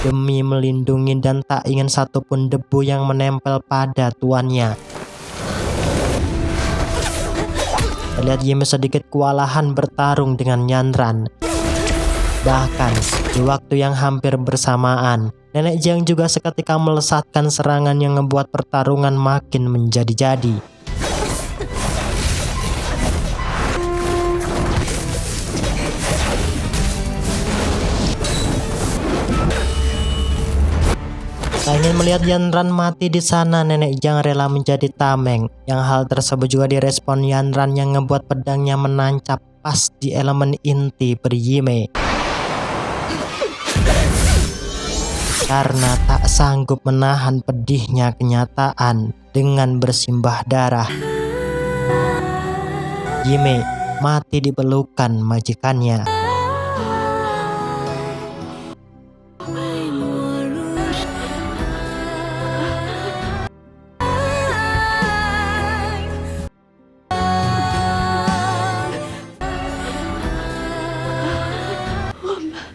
demi melindungi dan tak ingin satupun debu yang menempel pada tuannya. Terlihat Yime sedikit kewalahan bertarung dengan Yanran. Bahkan di waktu yang hampir bersamaan, Nenek Jiang juga seketika melesatkan serangan yang membuat pertarungan makin menjadi-jadi. Tak ingin melihat Yanran mati di sana, Nenek Jiang rela menjadi tameng. Yang hal tersebut juga direspon Yanran yang ngebuat pedangnya menancap pas di elemen inti peri Yime. Karena tak sanggup menahan pedihnya kenyataan dengan bersimbah darah, Yime mati di pelukan majikannya.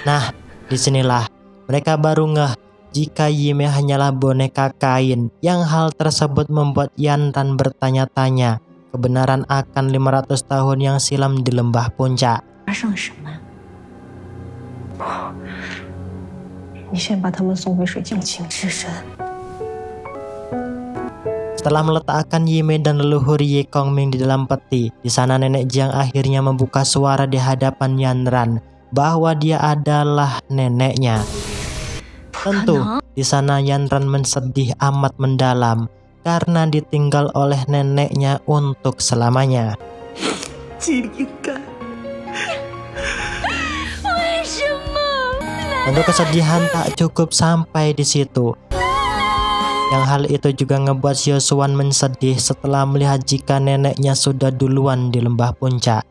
Nah, disinilah mereka baru ngeh jika Yime hanyalah boneka kain. Yang hal tersebut membuat Yanran bertanya-tanya kebenaran akan 500 tahun yang silam di lembah puncak. Setelah meletakkan Yime dan leluhur Ye Kongming di dalam peti, di sana Nenek Jiang akhirnya membuka suara di hadapan Yanran bahwa dia adalah neneknya. Tentu, di sana Yanran mensedih amat mendalam karena ditinggal oleh neneknya untuk selamanya. Tentu kesedihan tak cukup sampai di situ. Yang hal itu juga ngebuat Xiaoshuan mensedih setelah melihat jika neneknya sudah duluan di lembah puncak.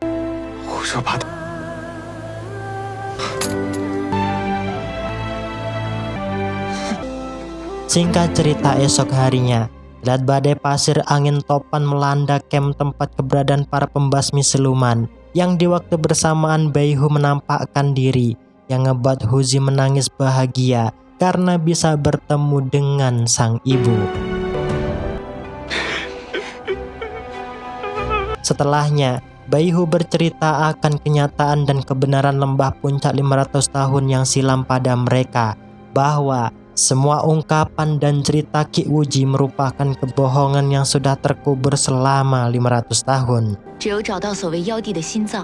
Singkat cerita, esok harinya, lihat badai pasir angin topan melanda camp tempat keberadaan para pembasmi siluman, yang di waktu bersamaan Baihu menampakkan diri, yang ngebuat Huzi menangis bahagia karena bisa bertemu dengan sang ibu. Setelahnya, Baihu bercerita akan kenyataan dan kebenaran lembah puncak 500 tahun yang silam pada mereka, bahwa semua ungkapan dan cerita Qi Wuji merupakan kebohongan yang sudah terkubur selama 500 tahun.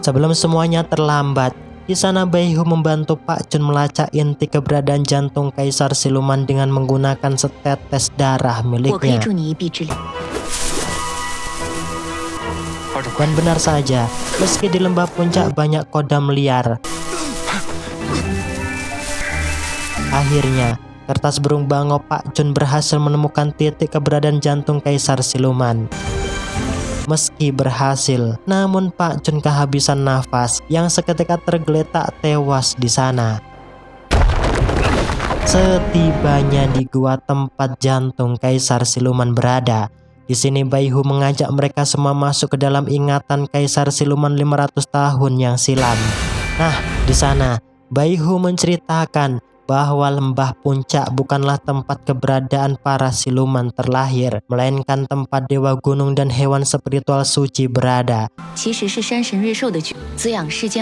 Sebelum semuanya terlambat, di sana Baihu membantu Pak Chun melacak inti keberadaan jantung Kaisar Siluman dengan menggunakan setetes darah miliknya. Dan benar saja, meski di lembah puncak banyak kodam liar, akhirnya kertas burung bango Pak Chun berhasil menemukan titik keberadaan jantung Kaisar Siluman. Meski berhasil, namun Pak Chun kehabisan nafas yang seketika tergeletak tewas di sana. Setibanya di gua tempat jantung Kaisar Siluman berada, di sini Baihu mengajak mereka semua masuk ke dalam ingatan Kaisar Siluman 500 tahun yang silam. Nah, di sana Baihu menceritakan bahwa lembah puncak bukanlah tempat keberadaan para siluman terlahir, melainkan tempat dewa gunung dan hewan spiritual suci berada.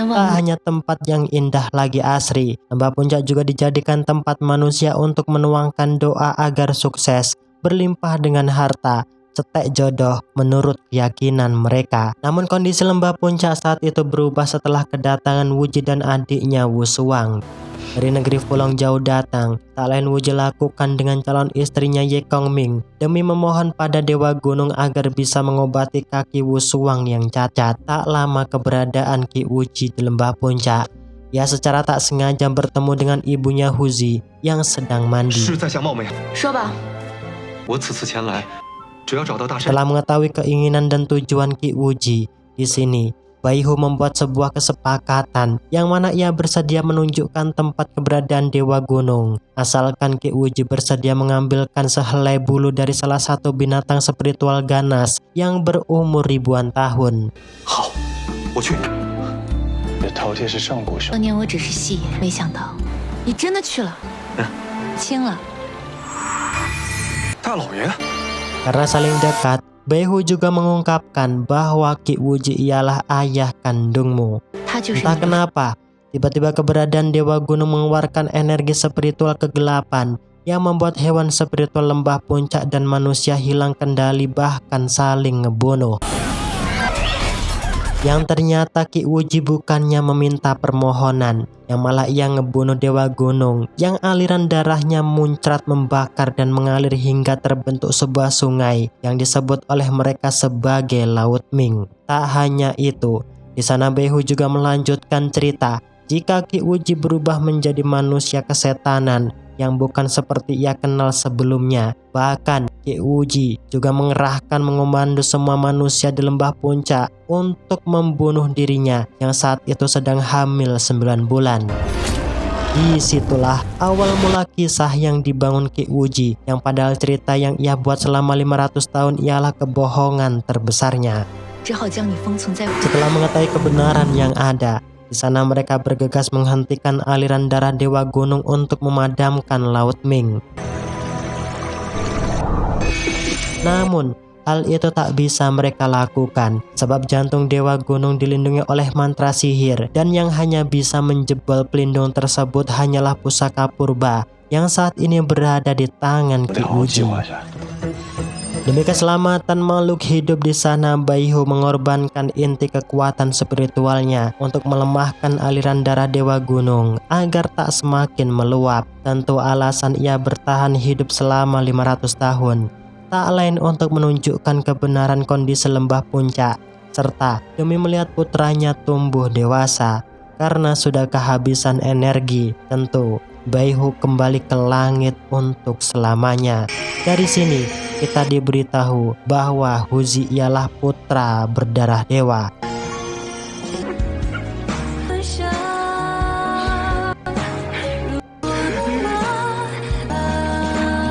Tak hanya tempat yang indah lagi asri, lembah puncak juga dijadikan tempat manusia untuk menuangkan doa agar sukses, berlimpah dengan harta, cetek jodoh menurut keyakinan mereka. Namun kondisi lembah puncak saat itu berubah setelah kedatangan Wuji dan adiknya Wu Suang. Dari negeri Fulong jauh datang, tak lain Wuji lakukan dengan calon istrinya Ye Kongming demi memohon pada Dewa Gunung agar bisa mengobati kaki Wu Suang yang cacat. Tak lama keberadaan Qi Wuji di lembah puncak, ia secara tak sengaja bertemu dengan ibunya Huzi yang sedang mandi. Setelah mengetahui keinginan dan tujuan Qi Wuji, di sini Baihu membuat sebuah kesepakatan yang mana ia bersedia menunjukkan tempat keberadaan Dewa Gunung asalkan Qi Wuji bersedia mengambilkan sehelai bulu dari salah satu binatang spiritual ganas yang berumur ribuan tahun. 轻了。 大老爷， Karena saling dekat, Baihu juga mengungkapkan bahwa Qi Wuji ialah ayah kandungmu. 他就是 Entah 你的 kenapa, tiba-tiba keberadaan Dewa Gunung mengeluarkan energi spiritual kegelapan yang membuat hewan spiritual lembah puncak dan manusia hilang kendali bahkan saling ngebunuh. Yang ternyata Qi Wuji bukannya meminta permohonan, yang malah ia ngebunuh Dewa Gunung yang aliran darahnya muncrat membakar dan mengalir hingga terbentuk sebuah sungai yang disebut oleh mereka sebagai Laut Ming. Tak hanya itu, di sana Baihu juga melanjutkan cerita jika Qi Wuji berubah menjadi manusia kesetanan yang bukan seperti ia kenal sebelumnya. Bahkan Qi Wuji juga mengerahkan mengomando semua manusia di lembah puncak untuk membunuh dirinya yang saat itu sedang hamil 9 bulan. Disitulah awal mula kisah yang dibangun Qi Wuji, yang padahal cerita yang ia buat selama 500 tahun ialah kebohongan terbesarnya. 只好将你封存在。 Setelah mengetahui kebenaran yang ada, di sana mereka bergegas menghentikan aliran darah Dewa Gunung untuk memadamkan Laut Ming. Namun, hal itu tak bisa mereka lakukan sebab jantung Dewa Gunung dilindungi oleh mantra sihir, dan yang hanya bisa menjebol pelindung tersebut hanyalah pusaka purba yang saat ini berada di tangan 我 Qi 得好好计 Wuji. 划一下。 Demi keselamatan makhluk hidup di sana, Baihu mengorbankan inti kekuatan spiritualnya untuk melemahkan aliran darah Dewa Gunung agar tak semakin meluap. Tentu alasan ia bertahan hidup selama 500 tahun tak lain untuk menunjukkan kebenaran kondisi lembah puncak, serta demi melihat putranya tumbuh dewasa. Karena sudah kehabisan energi, tentu Baihu kembali ke langit untuk selamanya. Dari sini kita diberitahu bahwa Huzi ialah putra berdarah dewa.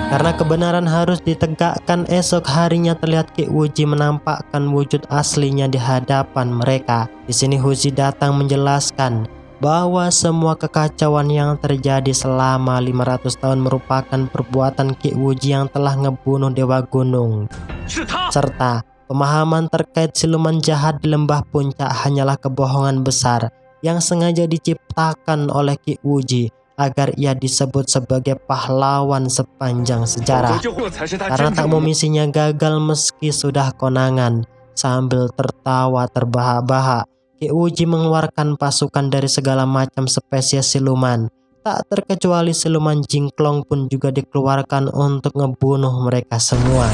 Karena kebenaran harus ditegakkan, esok harinya terlihat Qi Wuji menampakkan wujud aslinya di hadapan mereka. Di sini Huzi datang menjelaskan bahwa semua kekacauan yang terjadi selama 500 tahun merupakan perbuatan Qi Wuji yang telah ngebunuh Dewa Gunung. Serta pemahaman terkait siluman jahat di lembah puncak hanyalah kebohongan besar yang sengaja diciptakan oleh Qi Wuji agar ia disebut sebagai pahlawan sepanjang sejarah. Karena tak mau misinya gagal meski sudah konangan. Sambil tertawa terbahak-bahak, Qi Wuji mengeluarkan pasukan dari segala macam spesies siluman. Tak terkecuali siluman jingklong pun juga dikeluarkan untuk ngebunuh mereka semua.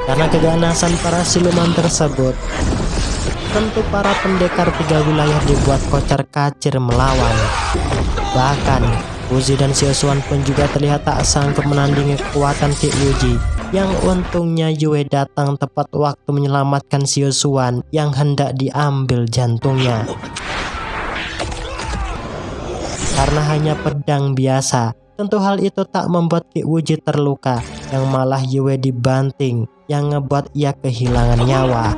Karena keganasan para siluman tersebut, tentu para pendekar 3 wilayah dibuat kocar-kacir melawan. Bahkan Wuzi dan Siosuan pun juga terlihat tak sanggup menandingi kekuatan Qi Wuji, yang untungnya Yue datang tepat waktu menyelamatkan Siosuan yang hendak diambil jantungnya. Karena hanya pedang biasa, tentu hal itu tak membuat Qi Wuji terluka, yang malah Yue dibanting yang ngebuat ia kehilangan nyawa.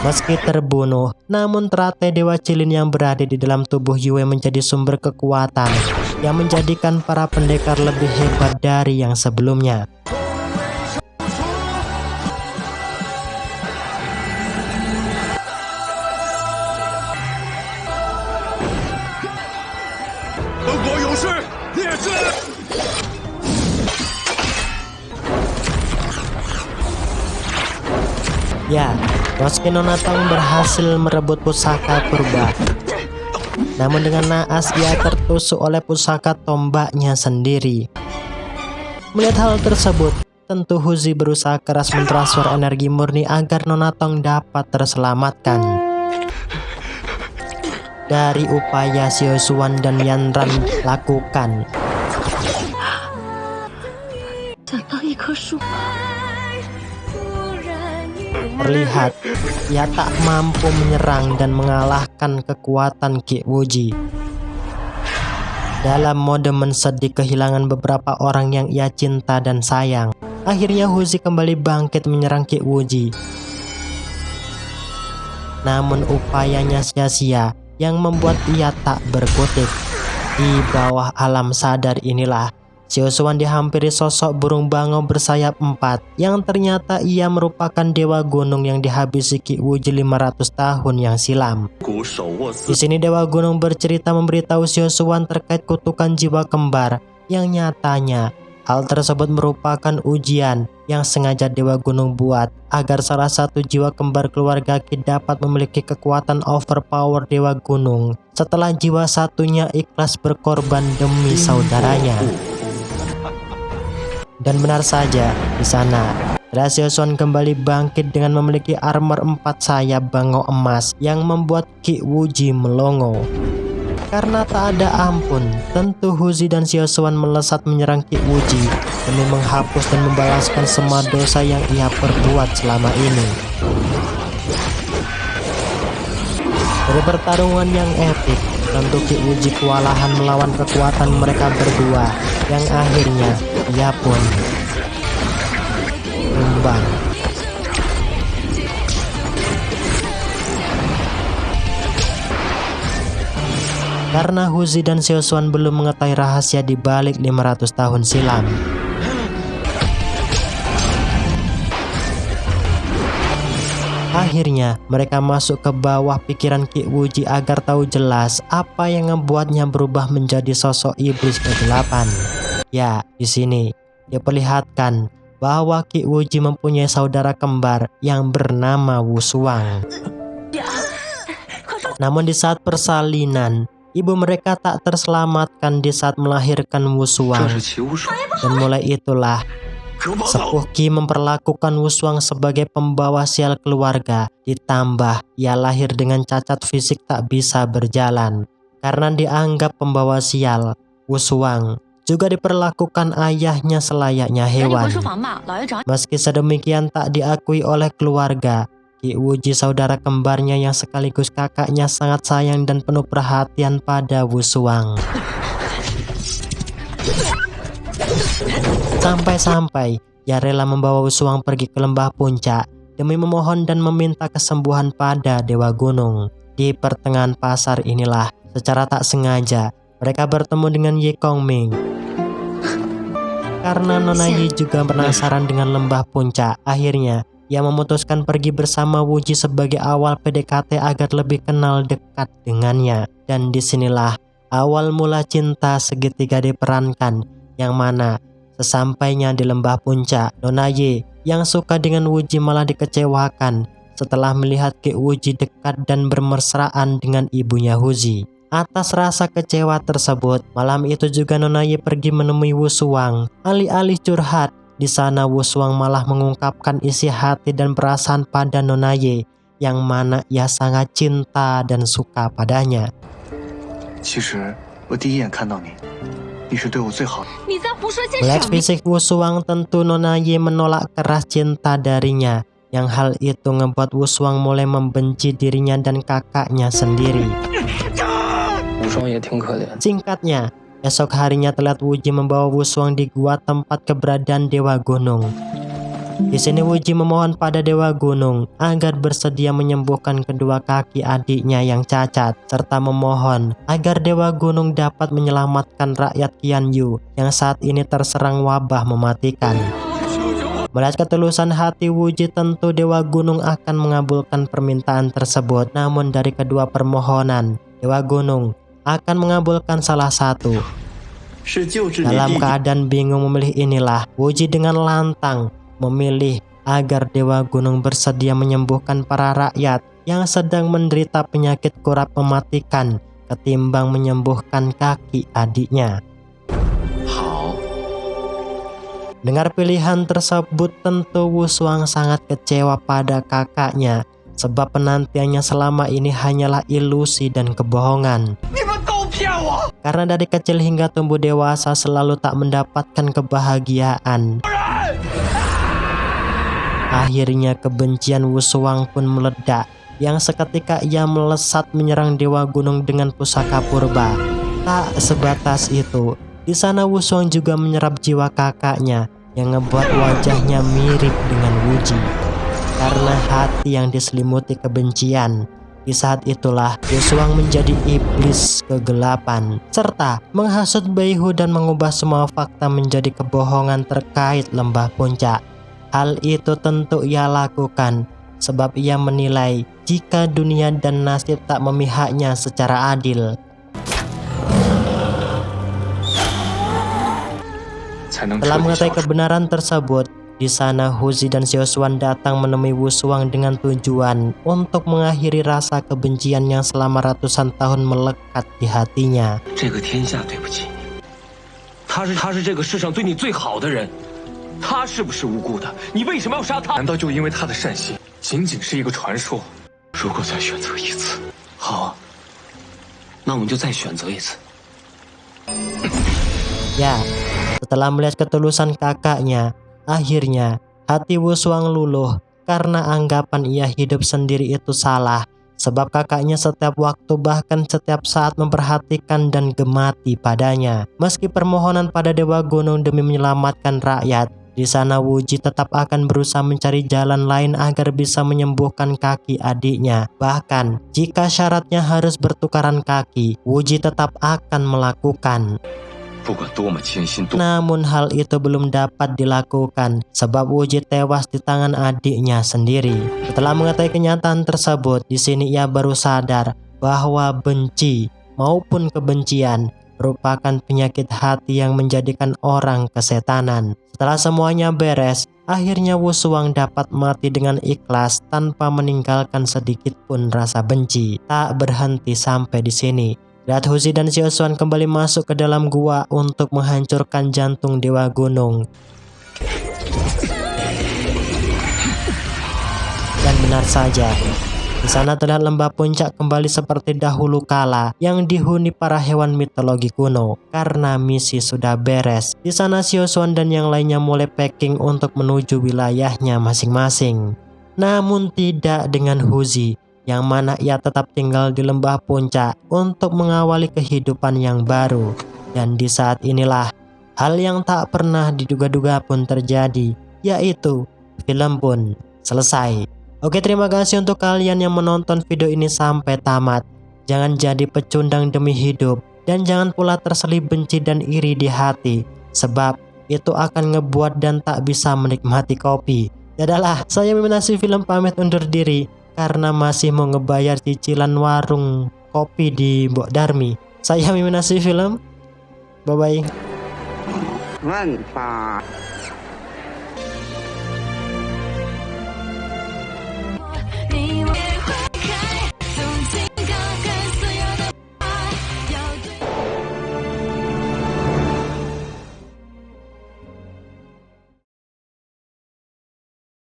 Meski terbunuh, namun teratai Dewa Cilin yang berada di dalam tubuh Yue menjadi sumber kekuatan yang menjadikan para pendekar lebih hebat dari yang sebelumnya. Ya, meski Nonatong berhasil merebut pusaka purba, namun dengan naas ia tertusuk oleh pusaka tombaknya sendiri. Melihat hal tersebut, tentu Huzi berusaha keras mentransfer energi murni agar Nonatong dapat terselamatkan. Dari upaya Siosuan dan Yanran lakukan, terlihat ia tak mampu menyerang dan mengalahkan kekuatan Qi Wuji. Dalam mode mensedih kehilangan beberapa orang yang ia cinta dan sayang, Akhirnya Huzi kembali bangkit menyerang Ki Wuji. Namun upayanya sia-sia yang membuat ia tak berkutik. Di bawah alam sadar inilah Xiaoshuan dihampiri sosok burung bangau bersayap 4 yang ternyata ia merupakan dewa gunung yang dihabisi Ki Wuji 500 tahun yang silam. Di sini dewa gunung bercerita memberitahu Xiaoshuan terkait kutukan jiwa kembar yang nyatanya hal tersebut merupakan ujian yang sengaja dewa gunung buat agar salah satu jiwa kembar keluarga Ki dapat memiliki kekuatan overpower dewa gunung setelah jiwa satunya ikhlas berkorban demi saudaranya. Dan benar saja, di sana Xiaoshuan kembali bangkit dengan memiliki armor 4 sayap bangau emas yang membuat Ki Wuji melongo. Karena tak ada ampun, tentu Huzi dan Xiaoshuan melesat menyerang Ki Wuji demi menghapus dan membalaskan semua dosa yang ia perbuat selama ini. Dari pertarungan yang epik, tentu Ki Wuji kewalahan melawan kekuatan mereka berdua yang akhirnya ia pun tumbang. Karena Huzi dan Xiaoshuan belum mengetahui rahasia di balik 500 tahun silam. Akhirnya mereka masuk ke bawah pikiran Ki Wuji agar tahu jelas apa yang membuatnya berubah menjadi sosok iblis kegelapan. Ya, di sini diperlihatkan bahwa Ki Wuji mempunyai saudara kembar yang bernama Wushuang. Namun di saat persalinan, ibu mereka tak terselamatkan di saat melahirkan Wushuang. Dan mulai itulah Sepuh Qi memperlakukan Wushuang sebagai pembawa sial keluarga, ditambah ia lahir dengan cacat fisik tak bisa berjalan. Karena dianggap pembawa sial, Wushuang juga diperlakukan ayahnya selayaknya hewan. Meski sedemikian tak diakui oleh keluarga, Ki Wuji saudara kembarnya yang sekaligus kakaknya sangat sayang dan penuh perhatian pada Wushuang. Sampai-sampai ia rela membawa Wushuang pergi ke lembah puncak demi memohon dan meminta kesembuhan pada Dewa Gunung. Di pertengahan pasar inilah secara tak sengaja mereka bertemu dengan Ye Kongming. Karena Nona Yi juga penasaran dengan lembah puncak, akhirnya ia memutuskan pergi bersama Wuji sebagai awal PDKT agar lebih kenal dekat dengannya. Dan disinilah awal mula cinta segitiga diperankan, yang mana sesampainya di lembah puncak, Nona Yi yang suka dengan Wuji malah dikecewakan setelah melihat Ki Wuji dekat dan bermesraan dengan ibunya Huzi. Atas rasa kecewa tersebut, malam itu juga Nona Yi pergi menemui Wushuang. Alih-alih curhat, di sana Wushuang malah mengungkapkan isi hati dan perasaan pada Nona Yi, yang mana ia sangat cinta dan suka padanya. Melihat fisik Wushuang, tentu Nona Yi menolak keras cinta darinya, yang hal itu membuat Wushuang mulai membenci dirinya dan kakaknya sendiri. Singkatnya, esok harinya terlihat Wuji membawa Wushuang di gua tempat keberadaan Dewa Gunung. Di sini Wuji memohon pada Dewa Gunung agar bersedia menyembuhkan kedua kaki adiknya yang cacat, serta memohon agar Dewa Gunung dapat menyelamatkan rakyat Qianyu yang saat ini terserang wabah mematikan. Melihat ketulusan hati Wuji, tentu Dewa Gunung akan mengabulkan permintaan tersebut. Namun dari kedua permohonan, Dewa Gunung akan mengabulkan salah satu. Dalam keadaan bingung memilih inilah, Wuji dengan lantang memilih agar Dewa Gunung bersedia menyembuhkan para rakyat yang sedang menderita penyakit kurap mematikan ketimbang menyembuhkan kaki adiknya. Dengar pilihan tersebut, tentu Wushuang sangat kecewa pada kakaknya, sebab penantiannya selama ini hanyalah ilusi dan kebohongan. Karena dari kecil hingga tumbuh dewasa selalu tak mendapatkan kebahagiaan. Akhirnya kebencian Wushuang pun meledak, yang seketika ia melesat menyerang Dewa Gunung dengan pusaka purba. Tak sebatas itu, di sana Wushuang juga menyerap jiwa kakaknya yang ngebuat wajahnya mirip dengan Wuji. Karena hati yang diselimuti kebencian, di saat itulah Yoshuang menjadi iblis kegelapan serta menghasut Beihu dan mengubah semua fakta menjadi kebohongan terkait lembah puncak. Hal itu tentu ia lakukan sebab ia menilai jika dunia dan nasib tak memihaknya secara adil. Setelah mengetahui kebenaran tersebut, di sana Huzi dan Xiaoshuan datang menemui Wu Shuang dengan tujuan untuk mengakhiri rasa kebencian yang selama ratusan tahun melekat di hatinya. 这个天下对不起你，他是这个世上对你最好的人，他是不是无辜的？你为什么要杀他？难道就因为他的善心仅仅是一个传说？如果再选择一次，好啊，那我们就再选择一次。 Ya, setelah melihat ketulusan kakaknya, akhirnya hati Wu Shuang luluh karena anggapan ia hidup sendiri itu salah. Sebab kakaknya setiap waktu bahkan setiap saat memperhatikan dan gemati padanya. Meski permohonan pada Dewa Gunung demi menyelamatkan rakyat, di sana Wuji tetap akan berusaha mencari jalan lain agar bisa menyembuhkan kaki adiknya. Bahkan jika syaratnya harus bertukaran kaki, Wuji tetap akan melakukan. Namun hal itu belum dapat dilakukan sebab Wuji tewas di tangan adiknya sendiri. Setelah mengetahui kenyataan tersebut, di sini ia baru sadar bahwa benci maupun kebencian merupakan penyakit hati yang menjadikan orang kesetanan. Setelah semuanya beres, akhirnya Wu Shuang dapat mati dengan ikhlas tanpa meninggalkan sedikit pun rasa benci. Tak berhenti sampai di sini. Lihat Huzi dan Xiaoshuan kembali masuk ke dalam gua untuk menghancurkan jantung Dewa Gunung. Dan benar saja, di sana terlihat lembah puncak kembali seperti dahulu kala yang dihuni para hewan mitologi kuno. Karena misi sudah beres, di sana Xiaoshuan dan yang lainnya mulai packing untuk menuju wilayahnya masing-masing. Namun tidak dengan Huzi, yang mana ia tetap tinggal di lembah puncak untuk mengawali kehidupan yang baru. Dan di saat inilah hal yang tak pernah diduga-duga pun terjadi, yaitu film pun selesai. Oke, terima kasih untuk kalian yang menonton video ini sampai tamat. Jangan jadi pecundang demi hidup, dan jangan pula terselip benci dan iri di hati, sebab itu akan ngebuat dan tak bisa menikmati kopi. Yadalah, saya Mimin Nasi Film pamit undur diri karena masih mau ngebayar cicilan warung kopi di Mbok Darmi. Saya Mimin Nasi Film. Bye bye. Mantap.